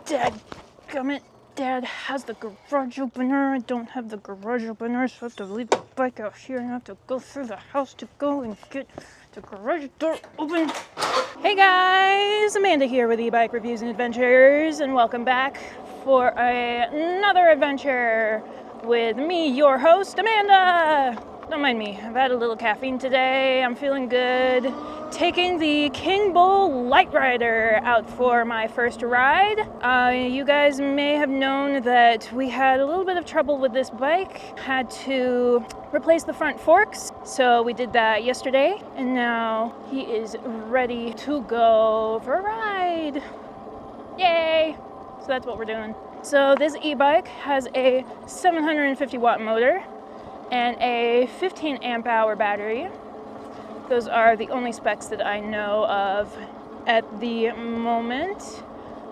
Dadgummit. Dad has the garage opener. I don't have the garage opener, so I have to leave the bike out here and I have to go through the house to go and get the garage door open. Hey guys, Amanda here with eBike Reviews and Adventures, and welcome back for another adventure with me, your host, Amanda. Don't mind me, I've had a little caffeine today, I'm feeling good. Taking the Kingbull Literider out for my first ride. You guys may have known that we had a little bit of trouble with this bike. Had to replace the front forks, so we did that yesterday, and now he is ready to go for a ride. Yay! So that's what we're doing. So this e-bike has a 750 watt motor and a 15 amp hour battery. Those are the only specs that I know of at the moment,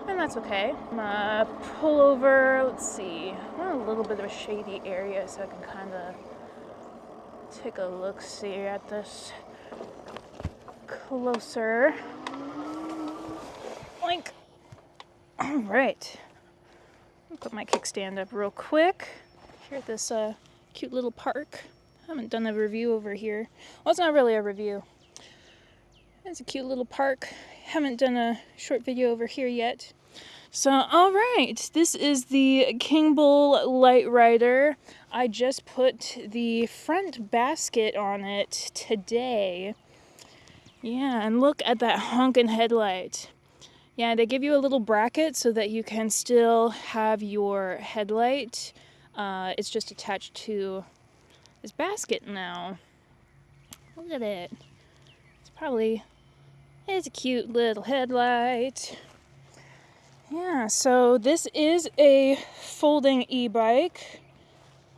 and that's okay. I'm gonna pull over, let's see, I'm in a little bit of a shady area so I can kind of take a look-see at this closer. Boink. All right, I'll put my kickstand up real quick here at this cute little park. I haven't done a review over here. Well, it's not really a review. It's a cute little park. Haven't done a short video over here yet. So, all right, this is the Kingbull Literider. I just put the front basket on it today. Yeah, and look at that honkin' headlight. Yeah, they give you a little bracket so that you can still have your headlight. It's just attached to this basket now. Look at it. It's a cute little headlight. Yeah, so this is a folding e-bike.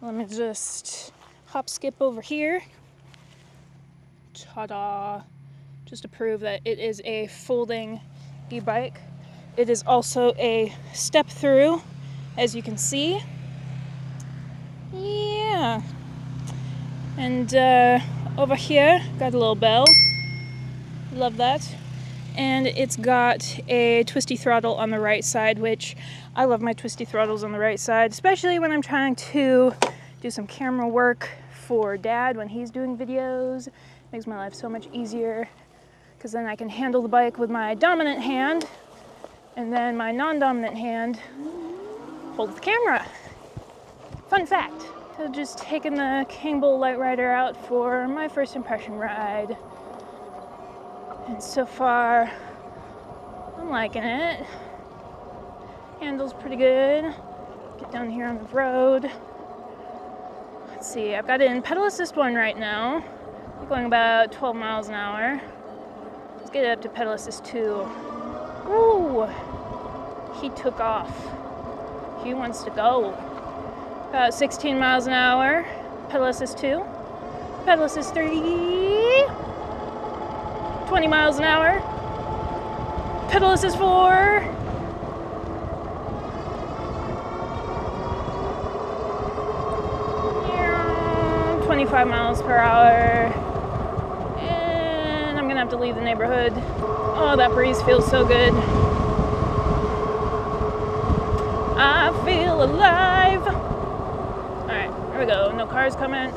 Let me just hop skip over here. Ta-da! Just to prove that it is a folding e-bike. It is also a step through, as you can see. Yeah. And over here, got a little bell. Love that. And it's got a twisty throttle on the right side, which I love my twisty throttles on the right side, especially when I'm trying to do some camera work for Dad when he's doing videos. It makes my life so much easier, because then I can handle the bike with my dominant hand, and then my non-dominant hand holds the camera. Fun fact. So just taking the Kingbull Literider out for my first impression ride. And so far, I'm liking it. Handles pretty good. Get down here on the road. Let's see, I've got it in pedal assist 1 right now. I'm going about 12 miles an hour. Let's get it up to pedal assist 2. Ooh, he took off. He wants to go. About 16 miles an hour, pedal assist 2, pedal assist 3, 20 miles an hour, pedal assist 4, 25 miles per hour, and I'm gonna have to leave the neighborhood. Oh, that breeze feels so good. I feel alive. Alright, here we go. No cars coming.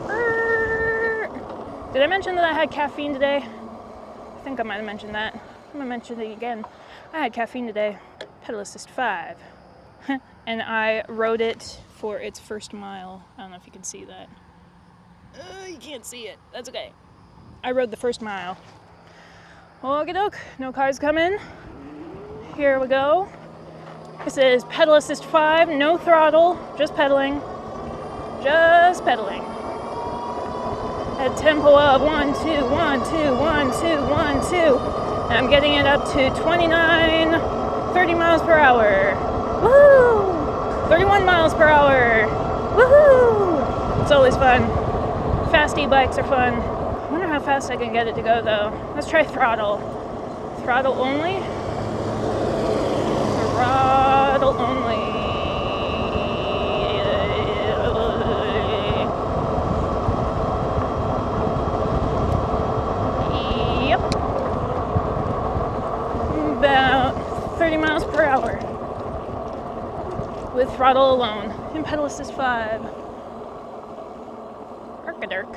Did I mention that I had caffeine today? I think I might have mentioned that. I'm going to mention it again. I had caffeine today. Pedal assist 5. And I rode it for its first mile. I don't know if you can see that. You can't see it. That's okay. I rode the first mile. Okie doke. No cars coming. Here we go. This is pedal assist 5. No throttle. Just pedaling. Just pedaling. At a tempo of 1, 2, 1, 2, 1, 2, 1, 2. And I'm getting it up to 29, 30 miles per hour. Woohoo! 31 miles per hour. Woohoo! It's always fun. Fast e-bikes are fun. I wonder how fast I can get it to go though. Let's try throttle. Throttle only? Throttle only. About 30 miles per hour. with throttle alone in pedal assist 5. Arkadirk.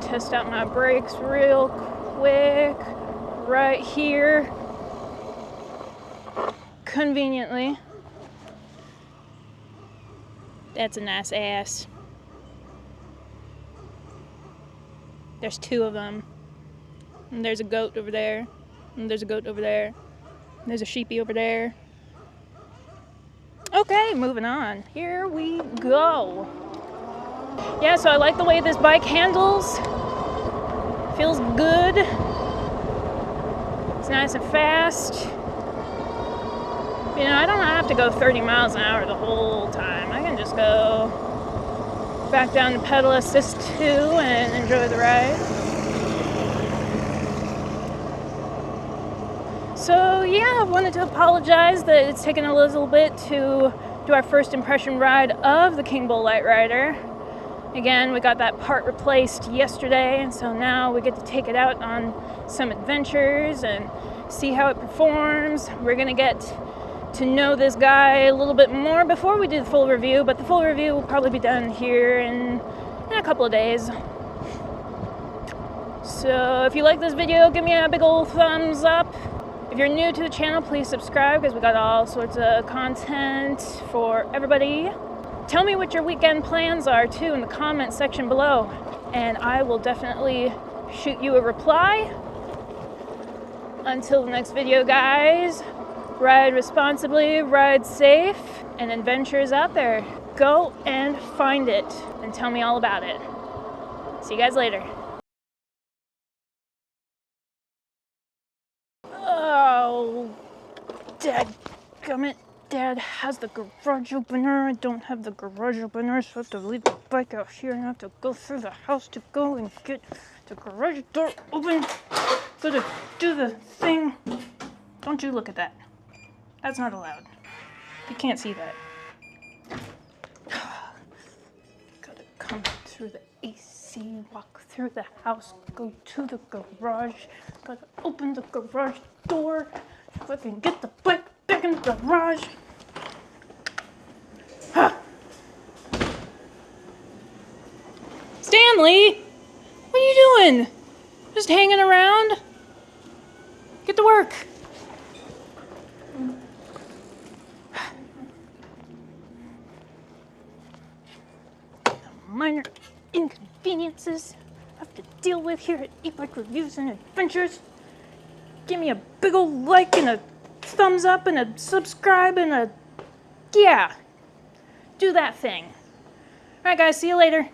Test out my brakes real quick right here. Conveniently. That's a nice ass. There's 2 of them. And there's a goat over there. And there's a goat over there. And there's a sheepy over there. Okay, moving on. Here we go. Yeah, so I like the way this bike handles. Feels good. It's nice and fast. You know, I don't have to go 30 miles an hour the whole time. I can just go back down to pedal assist 2 and enjoy the ride. So yeah, I wanted to apologize that it's taken a little bit to do our first impression ride of the Kingbull Literider. Again, we got that part replaced yesterday, and so now we get to take it out on some adventures and see how it performs. We're gonna get to know this guy a little bit more before we do the full review, but the full review will probably be done here in a couple of days. So if you like this video, give me a big old thumbs up. If you're new to the channel, please subscribe because we got all sorts of content for everybody. Tell me what your weekend plans are too in the comment section below, and I will definitely shoot you a reply. Until the next video, guys, ride responsibly, ride safe, and adventures out there. Go and find it and tell me all about it. See you guys later. Oh, dadgummit. Dad has the garage opener. I don't have the garage opener, so I have to leave the bike out here and I have to go through the house to go and get the garage door open. Gotta do the thing. Don't you look at that. That's not allowed. You can't see that. Gotta come through the AC, walk through the house, go to the garage. Gotta open the garage door so I can get the bike back in the garage. Huh. Stanley, what are you doing? Just hanging around? Get to work. Minor inconveniences I have to deal with here at eBike Reviews and Adventures. Give me a big old like and a thumbs up and a subscribe and a, yeah, do that thing. Alright guys, see you later.